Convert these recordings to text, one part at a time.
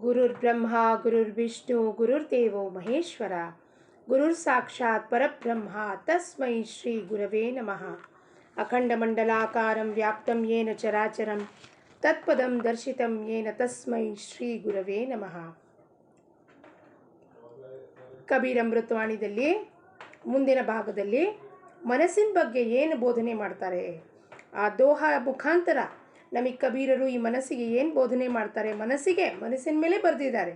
गुरुर्ब्रह्मा गुरुर्विष्णु गुरुर्देवो महेश्वर गुरुर्साक्षात् परब्रह्म तस्मै श्री गुरवे नमः। अखंडमंडलाकारं व्याप्तं येन चराचरं तत्पदं दर्शितं येन तस्मै श्री गुरवे नमः। ಕಬೀರ್ ಅಮೃತವಾಣಿದಲ್ಲಿ ಮುಂದಿನ ಭಾಗದಲ್ಲಿ ಮನಸ್ಸಿನ ಬಗ್ಗೆ ಏನು ಬೋಧನೆ ಮಾಡ್ತಾರೆ, ಆ ದೋಹ ಮುಖಾಂತರ ನಮಗೆ ಕಬೀರರು ಈ ಮನಸ್ಸಿಗೆ ಏನು ಬೋಧನೆ ಮಾಡ್ತಾರೆ, ಮನಸ್ಸಿನ ಮೇಲೆ ಬರೆದಿದ್ದಾರೆ.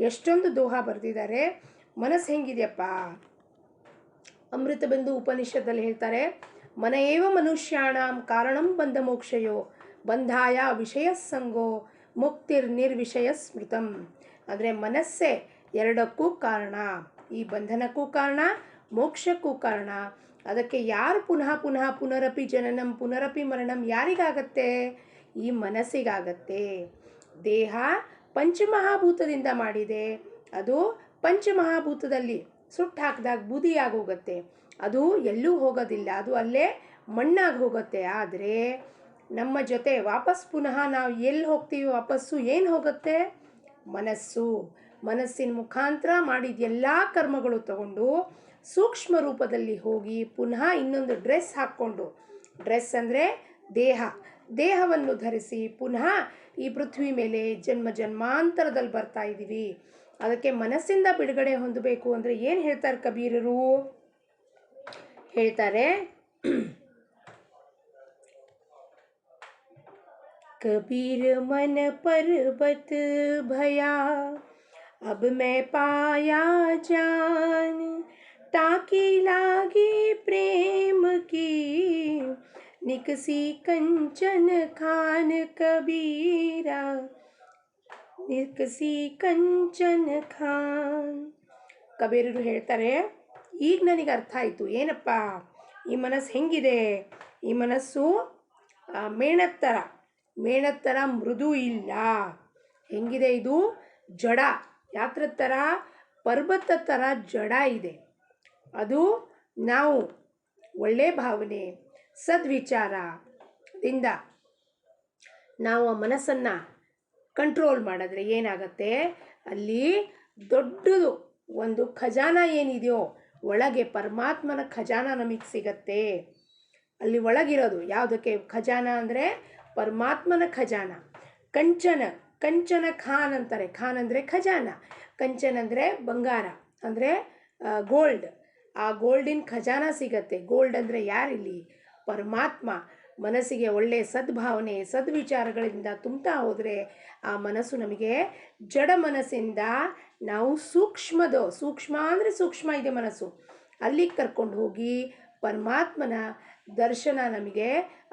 ಎಷ್ಟೊಂದು ದೋಹ ಬರೆದಿದ್ದಾರೆ. ಮನಸ್ಸು ಹೆಂಗಿದೆಯಪ್ಪ, ಅಮೃತ ಬಿಂದು ಉಪನಿಷತ್ತಲ್ಲಿ ಹೇಳ್ತಾರೆ, ಮನ ಏವ ಮನುಷ್ಯಾಣಂ ಕಾರಣಂ ಬಂಧ ಮೋಕ್ಷಯೋ ಬಂಧಾಯ ವಿಷಯ ಸಂಗೋ ಮುಕ್ತಿರ್ ನಿರ್ವಿಷಯ ಸ್ಮೃತಂ. ಅಂದರೆ ಮನಸ್ಸೇ ಎರಡಕ್ಕೂ ಕಾರಣ, ಈ ಬಂಧನಕ್ಕೂ ಕಾರಣ, ಮೋಕ್ಷಕ್ಕೂ ಕಾರಣ. ಅದಕ್ಕೆ ಯಾರು ಪುನಃ ಪುನಃ ಪುನರಪಿ ಜನನಂ ಪುನರಪಿ ಮರಣಂ ಯಾರಿಗಾಗತ್ತೆ? ಈ ಮನಸ್ಸಿಗಾಗತ್ತೆ. ದೇಹ ಪಂಚಮಹಾಭೂತದಿಂದ ಮಾಡಿದೆ, ಅದು ಪಂಚಮಹಾಭೂತದಲ್ಲಿ ಸುಟ್ಟು ಹಾಕಿದಾಗ ಬೂದಿಯಾಗಿ ಹೋಗುತ್ತೆ, ಅದು ಎಲ್ಲೂ ಹೋಗೋದಿಲ್ಲ, ಅದು ಅಲ್ಲೇ ಮಣ್ಣಾಗಿ ಹೋಗುತ್ತೆ. ಆದರೆ ನಮ್ಮ ಜೊತೆ ವಾಪಸ್ ಪುನಃ ನಾವು ಎಲ್ಲಿ ಹೋಗ್ತೀವಿ, ವಾಪಸ್ಸು ಏನು ಹೋಗುತ್ತೆ? ಮನಸ್ಸಿನ ಮುಖಾಂತರ ಮಾಡಿದ ಎಲ್ಲ ಕರ್ಮಗಳು ತಗೊಂಡು ಸೂಕ್ಷ್ಮ ರೂಪದಲ್ಲಿ ಹೋಗಿ ಪುನಃ ಇನ್ನೊಂದು ಡ್ರೆಸ್ ಹಾಕ್ಕೊಂಡು, ಡ್ರೆಸ್ ಅಂದರೆ ದೇಹವನ್ನು ಧರಿಸಿ ಪುನಃ ಈ ಪೃಥ್ವಿ ಮೇಲೆ ಜನ್ಮ ಜನ್ಮಾಂತರದಲ್ಲಿ ಬರ್ತಾ ಇದ್ದೀವಿ. ಅದಕ್ಕೆ ಮನಸ್ಸಿಂದ ಬಿಡುಗಡೆ ಹೊಂದಬೇಕು ಅಂದರೆ ಏನು ಹೇಳ್ತಾರೆ ಕಬೀರರು? ಹೇಳ್ತಾರೆ, कबीर मन पर्वत भया अब मैं पाया जान ताकि लागे प्रेम की निकसी कंचन खान कबीरा निकसी कंचन ಖಾನ್. ಕಬೀರರು ಹೇಳ್ತಾರೆ, ಈಗ ನನಗೆ ಅರ್ಥ ಆಯಿತು. ಏನಪ್ಪ ಈ ಮನಸ್ಸು ಹೆಂಗಿದೆ? ಈ ಮನಸ್ಸು ಮೇಣದ ಥರ ಮೃದು ಇಲ್ಲ. ಹೆಂಗಿದೆ ಇದು? ಜಡ. ಯಾತ್ರ ಥರ? ಪರ್ವತ ಥರ ಜಡ ಇದೆ. ಅದು ನಾವು ಒಳ್ಳೆ ಭಾವನೆ ಸದ್ವಿಚಾರದಿಂದ ನಾವು ಆ ಮನಸ್ಸನ್ನು ಕಂಟ್ರೋಲ್ ಮಾಡಿದ್ರೆ ಏನಾಗತ್ತೆ? ಅಲ್ಲಿ ದೊಡ್ಡದು ಒಂದು ಖಜಾನ ಏನಿದೆಯೋ ಒಳಗೆ ಪರಮಾತ್ಮನ ಖಜಾನ ನಮಗೆ ಸಿಗತ್ತೆ. ಅಲ್ಲಿ ಒಳಗಿರೋದು ಯಾವುದಕ್ಕೆ ಖಜಾನ ಅಂದರೆ ಪರಮಾತ್ಮನ ಖಜಾನ. ಕಂಚನ ಖಾನ್ ಅಂತಾರೆ. ಖಾನ್ ಅಂದರೆ ಖಜಾನ, ಕಂಚನ್ ಅಂದರೆ ಬಂಗಾರ, ಅಂದರೆ ಗೋಲ್ಡ್. ಆ ಗೋಲ್ಡಿನ ಖಜಾನ ಸಿಗತ್ತೆ. ಗೋಲ್ಡ್ ಅಂದರೆ ಯಾರಿಲ್ಲಿ? ಪರಮಾತ್ಮ. ಮನಸ್ಸಿಗೆ ಒಳ್ಳೆಯ ಸದ್ಭಾವನೆ ಸದ್ವಿಚಾರಗಳಿಂದ ತುಂಬ್ತಾ ಹೋದರೆ ಆ ಮನಸ್ಸು ನಮಗೆ ಜಡ ಮನಸ್ಸಿಂದ ನಾವು ಸೂಕ್ಷ್ಮ ಅಂದರೆ ಸೂಕ್ಷ್ಮ ಇದೆ ಮನಸ್ಸು, ಅಲ್ಲಿಗೆ ಕರ್ಕೊಂಡು ಹೋಗಿ ಪರಮಾತ್ಮನ ದರ್ಶನ ನಮಗೆ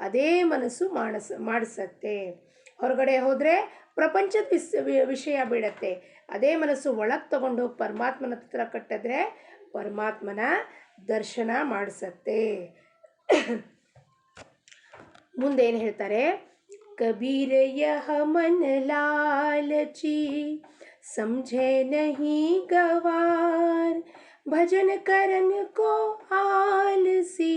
ಅದೇ ಮನಸ್ಸು ಮಾಡಿಸತ್ತೆ. ಹೊರಗಡೆ ಹೋದರೆ ಪ್ರಪಂಚದ ವಿಷಯ ಬೀಳತ್ತೆ. ಅದೇ ಮನಸ್ಸು ಒಳಗೆ ತಗೊಂಡೋಗಿ ಪರಮಾತ್ಮನ ಹತ್ರ ಕಟ್ಟಿದ್ರೆ ಪರಮಾತ್ಮನ ದರ್ಶನ ಮಾಡಿಸತ್ತೆ. ಮುಂದೇನು ಹೇಳ್ತಾರೆ? ಕಬೀರ ಯಹ ಮನ ಲಾಲಚಿ ಸಮझे नहीं गवार भजन करन को आलसी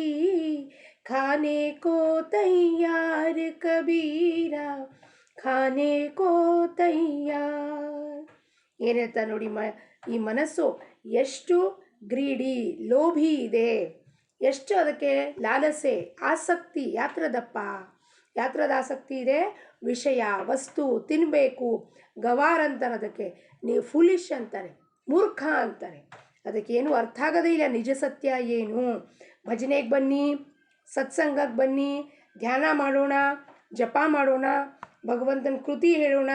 खाने को तैयार कबीरा खाने को तैयार. ಏನು ಹೇಳ್ತಾರೆ ನೋಡಿ, ಈ ಮನಸ್ಸು ಎಷ್ಟು ಗ್ರೀಡಿ, ಲೋಭಿ ಇದೆ, ಎಷ್ಟು ಅದಕ್ಕೆ ಲಾಲಸೆ, ಆಸಕ್ತಿ, ಯಾತ್ರದ ಆಸಕ್ತಿ ಇದೆ. ವಿಷಯ ವಸ್ತು ತಿನ್ನಬೇಕು. ಗವಾರ್ ಅಂತಾರೆ ಅದಕ್ಕೆ, ನೀವು ಫುಲಿಶ್ ಅಂತಾರೆ, ಮೂರ್ಖ ಅಂತಾರೆ. ಅದಕ್ಕೇನು ಅರ್ಥ ಆಗೋದೇ ಇಲ್ಲ ನಿಜ ಸತ್ಯ ಏನು. ಭಜನೆಗೆ ಬನ್ನಿ, ಸತ್ಸಂಗಕ್ಕೆ ಬನ್ನಿ, ಧ್ಯಾನ ಮಾಡೋಣ, ಜಪ ಮಾಡೋಣ, ಭಗವಂತನ ಕೃತಿ ಹೇಳೋಣ,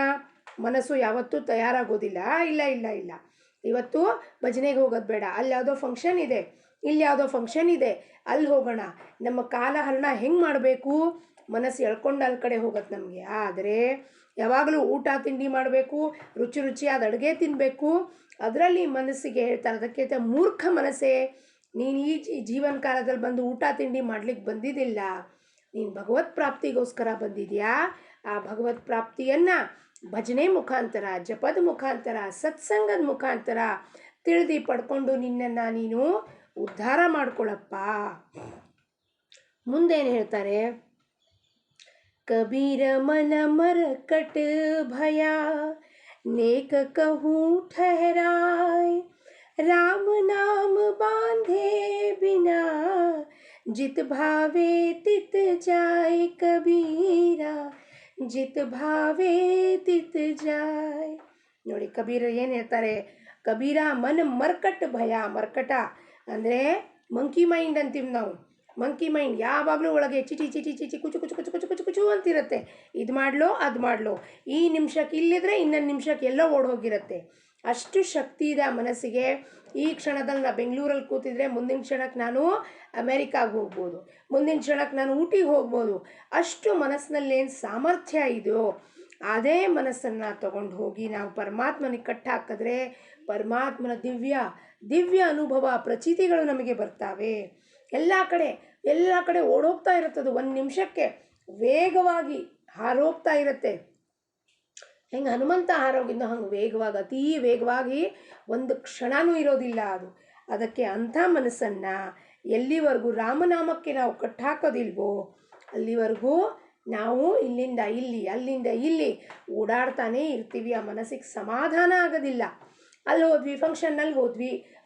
ಮನಸ್ಸು ಯಾವತ್ತೂ ತಯಾರಾಗೋದಿಲ್ಲ. ಇಲ್ಲ, ಇವತ್ತು ಭಜನೆಗೆ ಹೋಗೋದು ಬೇಡ, ಅಲ್ಲಿ ಯಾವುದೋ ಫಂಕ್ಷನ್ ಇದೆ, ಇಲ್ಲಿ ಯಾವುದೋ ಫಂಕ್ಷನ್ ಇದೆ, ಅಲ್ಲಿ ಹೋಗೋಣ. ನಮ್ಮ ಕಾಲಹರಣ ಹೆಂಗೆ ಮಾಡಬೇಕು? ಮನಸ್ಸು ಎಳ್ಕೊಂಡು ಅಲ್ಲಿ ಕಡೆ ಹೋಗುತ್ತೆ ನಮಗೆ. ಆದರೆ ಯಾವಾಗಲೂ ಊಟ ತಿಂಡಿ ಮಾಡಬೇಕು, ರುಚಿಯಾದ ಅಡುಗೆ ತಿನ್ನಬೇಕು. ಅದರಲ್ಲಿ ಮನಸ್ಸಿಗೆ ಹೇಳ್ತಾರೆ, ಅದಕ್ಕೆ ಮೂರ್ಖ ಮನಸ್ಸೇ, ನೀನು ಈ ಜೀವನ ಕಾಲದಲ್ಲಿ ಬಂದು ಊಟ ತಿಂಡಿ ಮಾಡಲಿಕ್ಕೆ ಬಂದಿದ್ದಿಲ್ಲ, ನೀನು ಭಗವತ್ ಪ್ರಾಪ್ತಿಗೋಸ್ಕರ ಬಂದಿದೆಯಾ. ಆ ಭಗವತ್ ಪ್ರಾಪ್ತಿಯನ್ನು ಭಜನೆ ಮುಖಾಂತರ, ಜಪದ ಮುಖಾಂತರ, ಸತ್ಸಂಗದ ಮುಖಾಂತರ ತಿಳಿದು ಪಡ್ಕೊಂಡು ನಿನ್ನನ್ನು ನೀನು ಉದ್ಧಾರ ಮಾಡ್ಕೊಳ್ಳಪ್ಪ. ಮುಂದೇನು ಹೇಳ್ತಾರೆ? कबीर मन मरकट भया नेक कहूँ ठहराए, राम नाम बांधे बिना, जित भावे तित जाए कबीरा, जित भावे तित जाए. ನೋಡಿ ಕಬೀರ ಏನು ಹೇಳ್ತಾರೆ, ಕಬೀರ ಮನ ಮರ್ಕಟ್ ಭಯ. ಮರ್ಕಟ ಅಂದರೆ ಮಂಕಿ ಮೈಂಡ್ ಅಂತೀವಿ ನಾವು. ಮಂಕಿ ಮೈಂಡ್ ಯಾವಾಗಲೂ ಒಳಗೆ ಚಿಟಿ ಚಿಟಿ ಚಿಟಿ ಕುಚು ಕುಚು ಕುಚು ಕುಚು ಕುಚು ಕುಚು ಅಂತಿರುತ್ತೆ. ಇದು ಮಾಡ್ಲೋ ಅದು ಮಾಡ್ಲೋ, ಈ ನಿಮಿಷಕ್ಕೆ ಇಲ್ಲಿದ್ರೆ ಇನ್ನೊಂದು ನಿಮಿಷಕ್ಕೆ ಎಲ್ಲೋ ಓಡ್ ಹೋಗಿರುತ್ತೆ. ಅಷ್ಟು ಶಕ್ತಿ ಇದೆ ಆ ಮನಸ್ಸಿಗೆ. ಈ ಕ್ಷಣದಲ್ಲಿ ನಾನು ಬೆಂಗಳೂರಲ್ಲಿ ಕೂತಿದ್ರೆ ಮುಂದಿನ ಕ್ಷಣಕ್ಕೆ ನಾನು ಅಮೇರಿಕಾಗೆ ಹೋಗ್ಬೋದು, ಮುಂದಿನ ಕ್ಷಣಕ್ಕೆ ನಾನು ಊಟಿಗೆ ಹೋಗ್ಬೋದು. ಅಷ್ಟು ಮನಸ್ಸಿನಲ್ಲೇನು ಸಾಮರ್ಥ್ಯ ಇದೆಯೋ ಅದೇ ಮನಸ್ಸನ್ನು ತಗೊಂಡು ಹೋಗಿ ನಾವು ಪರಮಾತ್ಮನಿಗೆ ಕಟ್ಟಾಕಿದ್ರೆ ಪರಮಾತ್ಮನ ದಿವ್ಯ ಅನುಭವ ಪ್ರಚೀತಿಗಳು ನಮಗೆ ಬರ್ತಾವೆ. ಎಲ್ಲ ಕಡೆ ಓಡೋಗ್ತಾ ಇರುತ್ತದು. ಒಂದು ನಿಮಿಷಕ್ಕೆ ವೇಗವಾಗಿ ಹಾರೋಗ್ತಾ ಇರುತ್ತೆ. ಹೆಂಗೆ ಹನುಮಂತ ಹಾರೋಗಿದ್ದ ಹಂಗೆ ವೇಗವಾಗಿ, ಅತೀ ವೇಗವಾಗಿ ಒಂದು ಕ್ಷಣನೂ ಇರೋದಿಲ್ಲ ಅದು. ಅದಕ್ಕೆ ಅಂಥ ಮನಸ್ಸನ್ನು ಎಲ್ಲಿವರೆಗೂ ರಾಮನಾಮಕ್ಕೆ ನಾವು ಕಟ್ಟಾಕೋದಿಲ್ವೋ ಅಲ್ಲಿವರೆಗೂ ನಾವು ಇಲ್ಲಿಂದ ಇಲ್ಲಿ ಅಲ್ಲಿಂದ ಇಲ್ಲಿ ಓಡಾಡ್ತಾನೇ ಇರ್ತೀವಿ. ಆ ಮನಸ್ಸಿಗೆ ಸಮಾಧಾನ ಆಗೋದಿಲ್ಲ. ಅಲ್ಲಿ ಹೋದ್ವಿ,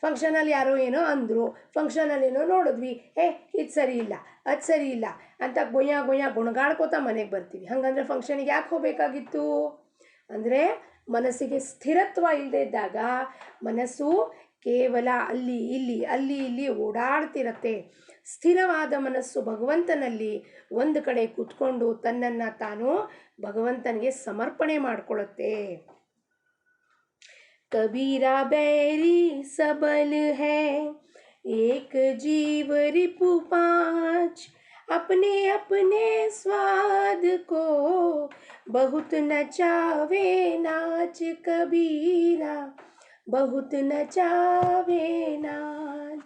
ಫಂಕ್ಷನಲ್ಲಿ ಯಾರೋ ಏನೋ ಅಂದರು, ಫಂಕ್ಷನಲ್ಲಿ ಏನೋ ನೋಡಿದ್ವಿ, ಇದು ಸರಿ ಇಲ್ಲ ಅದು ಸರಿ ಇಲ್ಲ ಅಂತ ಗೊಯ್ಯ ಗುಣಗಾಡ್ಕೋತಾ ಮನೆಗೆ ಬರ್ತೀವಿ. ಹಾಗಂದ್ರೆ ಫಂಕ್ಷನಿಗೆ ಯಾಕೆ ಹೋಗಬೇಕಾಗಿತ್ತು ಅಂದರೆ ಮನಸ್ಸಿಗೆ ಸ್ಥಿರತ್ವ ಇಲ್ಲದೆ ಇದ್ದಾಗ ಮನಸ್ಸು ಕೇವಲ ಅಲ್ಲಿ ಇಲ್ಲಿ ಓಡಾಡ್ತಿರತ್ತೆ. ಸ್ಥಿರವಾದ ಮನಸ್ಸು ಭಗವಂತನಲ್ಲಿ ಒಂದು ಕಡೆ ಕೂತ್ಕೊಂಡು ತನ್ನನ್ನು ತಾನು ಭಗವಂತನಿಗೆ ಸಮರ್ಪಣೆ ಮಾಡಿಕೊಳ್ಳುತ್ತೆ. कबीरा बैरी सबल है, एक जीव रिपु पांच, अपने अपने स्वाद को बहुत नचावे नाच कबीरा, बहुत नचावे नाच.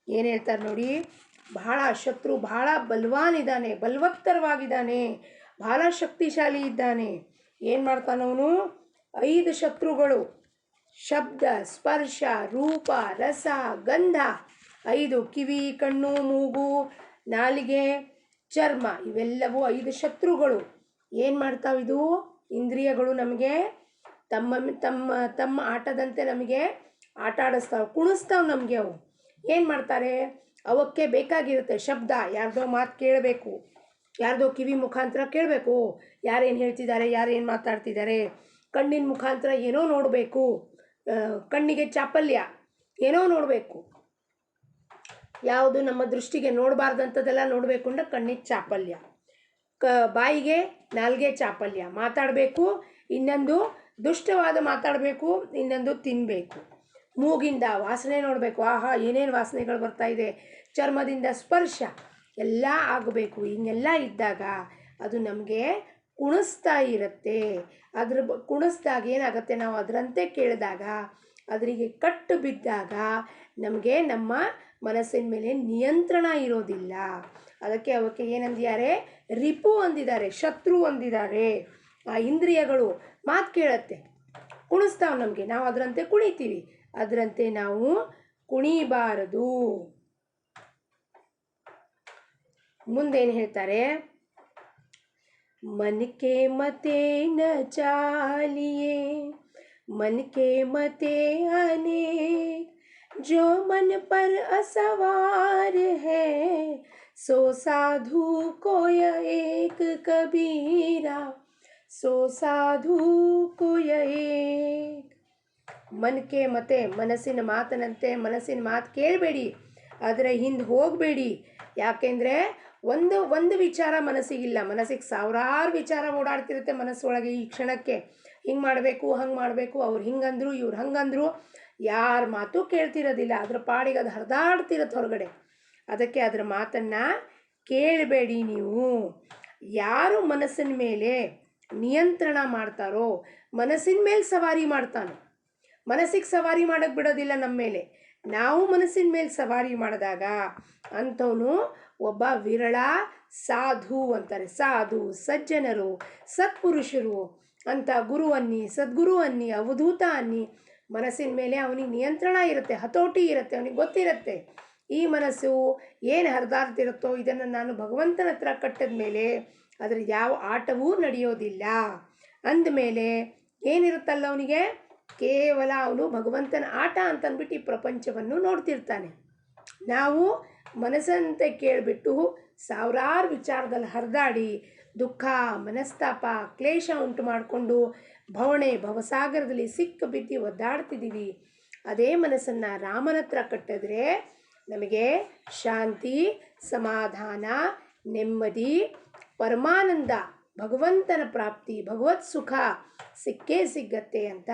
ಏನು ಹೇಳ್ತಾರೆ ನೋಡಿ, ಬಹಳ ಶತ್ರು, ಬಹಳ ಬಲವಾನಿದ್ದಾನೆ, ಬಲವತ್ತರವಾಗಿದ್ದಾನೆ, ಬಹಳ ಶಕ್ತಿಶಾಲಿ ಇದ್ದಾನೆ. ಏನು ಮಾಡ್ತಾನವನು? 5 ಶತ್ರುಗಳು, ಶಬ್ದ, ಸ್ಪರ್ಶ, ರೂಪ, ರಸ, ಗಂಧ, 5 ಕಿವಿ, ಕಣ್ಣು, ಮೂಗು, ನಾಲಿಗೆ, ಚರ್ಮ, ಇವೆಲ್ಲವೂ 5 ಶತ್ರುಗಳು. ಏನು ಮಾಡ್ತಾವಿದು? ಇಂದ್ರಿಯಗಳು ನಮಗೆ ತಮ್ಮ ಆಟದಂತೆ ನಮಗೆ ಆಟ ಆಡಿಸ್ತಾವೆ, ಕುಣಿಸ್ತಾವೆ ನಮಗೆ. ಅವು ಏನು ಮಾಡ್ತಾರೆ? ಅವಕ್ಕೆ ಬೇಕಾಗಿರುತ್ತೆ ಶಬ್ದ, ಯಾರ್ದೋ ಮಾತು ಕೇಳಬೇಕು, ಯಾರ್ದೋ ಕಿವಿ ಮುಖಾಂತರ ಕೇಳಬೇಕು, ಯಾರೇನು ಹೇಳ್ತಿದ್ದಾರೆ, ಯಾರೇನು ಮಾತಾಡ್ತಿದ್ದಾರೆ. ಕಣ್ಣಿನ ಮುಖಾಂತರ ಏನೋ ನೋಡಬೇಕು, ಕಣ್ಣಿಗೆ ಚಾಪಲ್ಯ ಏನೋ ನೋಡಬೇಕು, ಯಾವುದು ನಮ್ಮ ದೃಷ್ಟಿಗೆ ನೋಡಬಾರ್ದಂಥದ್ದೆಲ್ಲ ನೋಡಬೇಕು ಅಂದ್ರೆ ಕಣ್ಣಿಗೆ ಚಾಪಲ್ಯ, ಬಾಯಿಗೆ ನಾಲ್ಗೆ ಚಾಪಲ್ಯ, ಮಾತಾಡಬೇಕು ಇನ್ನೊಂದು ದುಷ್ಟವಾದ ಮಾತಾಡಬೇಕು, ಇನ್ನೊಂದು ತಿನ್ನಬೇಕು. ಮೂಗಿಂದ ವಾಸನೆ ನೋಡಬೇಕು, ಆಹಾ ಏನೇನು ವಾಸನೆಗಳು ಬರ್ತಾ ಇದೆ, ಚರ್ಮದಿಂದ ಸ್ಪರ್ಶ ಎಲ್ಲ ಆಗಬೇಕು. ಹಿಂಗೆಲ್ಲ ಇದ್ದಾಗ ಅದು ನಮಗೆ ಕುಣಿಸ್ತಾ ಇರುತ್ತೆ. ಕುಣಿಸ್ದಾಗ ಏನಾಗುತ್ತೆ, ನಾವು ಅದರಂತೆ ಕೇಳಿದಾಗ, ಅದರಿಗೆ ಕಟ್ಟು ಬಿದ್ದಾಗ ನಮಗೆ ನಮ್ಮ ಮನಸ್ಸಿನ ಮೇಲೆ ನಿಯಂತ್ರಣ ಇರೋದಿಲ್ಲ. ಅವಕ್ಕೆ ಏನಂದಿದ್ದಾರೆ? ರಿಪು ಅಂದಿದ್ದಾರೆ, ಶತ್ರು ಅಂದಿದ್ದಾರೆ. ಆ ಇಂದ್ರಿಯಗಳು ಮಾತು ಕೇಳುತ್ತೆ, ಕುಣಿಸ್ತಾವೆ ನಮಗೆ, ನಾವು ಅದರಂತೆ ಕುಣಿತೀವಿ. ಅದರಂತೆ ನಾವು ಕುಣಿಬಾರದು. ಮುಂದೇನು ಹೇಳ್ತಾರೆ? मन के मते न चालिए, मन के मते अनेक, जो मन पर असवार है, सो साधु कोय एक कबीरा, सो साधु कोय एक. ಮನಕ್ಕೆ ಮತೆ, ಮನಸ್ಸಿನ ಮಾತನಂತೆ ಮನಸ್ಸಿನ ಮಾತು ಕೇಳಬೇಡಿ, ಅದರ ಹಿಂದೆ ಹೋಗಬೇಡಿ. ಯಾಕೆಂದರೆ ಒಂದು ವಿಚಾರ ಮನಸ್ಸಿಗಿಲ್ಲ, ಮನಸ್ಸಿಗೆ ಸಾವಿರಾರು ವಿಚಾರ ಓಡಾಡ್ತಿರುತ್ತೆ ಮನಸ್ಸೊಳಗೆ. ಈ ಕ್ಷಣಕ್ಕೆ ಹಿಂಗೆ ಮಾಡಬೇಕು, ಹಂಗೆ ಮಾಡಬೇಕು, ಅವ್ರು ಹಿಂಗಂದ್ರು, ಇವ್ರು ಹಂಗಂದ್ರು, ಯಾರ ಮಾತು ಕೇಳ್ತಿರೋದಿಲ್ಲ. ಅದ್ರ ಪಾಡಿಗೆ ಅದು ಹರಿದಾಡ್ತಿರತ್ತೆ ಹೊರಗಡೆ. ಅದಕ್ಕೆ ಅದರ ಮಾತನ್ನು ಕೇಳಬೇಡಿ ನೀವು. ಯಾರು ಮನಸ್ಸಿನ ಮೇಲೆ ನಿಯಂತ್ರಣ ಮಾಡ್ತಾರೋ, ಮನಸ್ಸಿನ ಮೇಲೆ ಸವಾರಿ ಮಾಡ್ತಾನೋ, ಮನಸ್ಸಿಗೆ ಸವಾರಿ ಮಾಡೋಕ್ಕೆ ಬಿಡೋದಿಲ್ಲ ನಮ್ಮ ಮೇಲೆ. ನಾವು ಮನಸ್ಸಿನ ಮೇಲೆ ಸವಾರಿ ಮಾಡಿದಾಗ ಅಂಥವನು ಒಬ್ಬ ವಿರಳ ಸಾಧು ಅಂತಾರೆ. ಸಾಧು, ಸಜ್ಜನರು, ಸತ್ಪುರುಷರು ಅಂತ ಸದ್ಗುರು ಅನ್ನಿ, ಅವಧೂತ ಅನ್ನಿ, ಮನಸ್ಸಿನ ಮೇಲೆ ಅವನಿಗೆ ನಿಯಂತ್ರಣ ಇರುತ್ತೆ, ಹತೋಟಿ ಇರುತ್ತೆ, ಅವನಿಗೆ ಗೊತ್ತಿರುತ್ತೆ ಈ ಮನಸ್ಸು ಏನು ಹರಿದಾಡ್ತಿರುತ್ತೋ ಇದನ್ನು ನಾನು ಭಗವಂತನ ಹತ್ರ ಕಟ್ಟಿದ ಮೇಲೆ ಅದರ ಯಾವ ಆಟವೂ ನಡೆಯೋದಿಲ್ಲ. ಅಂದಮೇಲೆ ಏನಿರುತ್ತಲ್ಲ ಅವನಿಗೆ, ಕೇವಲ ಅವನು ಭಗವಂತನ ಆಟ ಅಂತಂದ್ಬಿಟ್ಟು ಈ ಪ್ರಪಂಚವನ್ನು ನೋಡ್ತಿರ್ತಾನೆ. ನಾವು ಮನಸ್ಸಂತೆ ಕೇಳಿಬಿಟ್ಟು ಸಾವಿರಾರು ವಿಚಾರದಲ್ಲಿ ಹರಿದಾಡಿ ದುಃಖ, ಮನಸ್ತಾಪ, ಕ್ಲೇಶ ಉಂಟು ಮಾಡಿಕೊಂಡು ಭವಸಾಗರದಲ್ಲಿ ಸಿಕ್ಕ ಬಿದ್ದು ಒದ್ದಾಡ್ತಿದ್ದೀವಿ. ಅದೇ ಮನಸ್ಸನ್ನು ರಾಮನ ಹತ್ರ ಕಟ್ಟಿದ್ರೆ ನಮಗೆ ಶಾಂತಿ, ಸಮಾಧಾನ, ನೆಮ್ಮದಿ, ಪರಮಾನಂದ, ಭಗವಂತನ ಪ್ರಾಪ್ತಿ, ಭಗವತ್ ಸುಖ ಸಿಕ್ಕೇ ಸಿಗತ್ತೆ ಅಂತ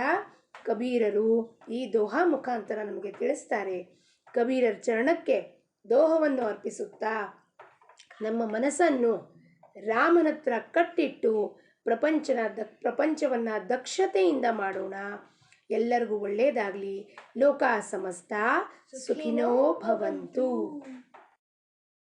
ಕಬೀರರು ಈ ದೋಹಾ ಮುಖಾಂತರ ನಮಗೆ ತಿಳಿಸ್ತಾರೆ. ಕಬೀರರ ಚರಣಕ್ಕೆ ದೋಹವನ್ನು ಅರ್ಪಿಸುತ್ತಾ ನಮ್ಮ ಮನಸ್ಸನ್ನು ರಾಮನ ಹತ್ರ ಕಟ್ಟಿಟ್ಟು ಪ್ರಪಂಚವನ್ನು ದಕ್ಷತೆಯಿಂದ ಮಾಡೋಣ. ಎಲ್ಲರಿಗೂ ಒಳ್ಳೆಯದಾಗಲಿ. ಲೋಕ ಸಮಸ್ತ ಸುಖಿನೋ ಭವಂತು.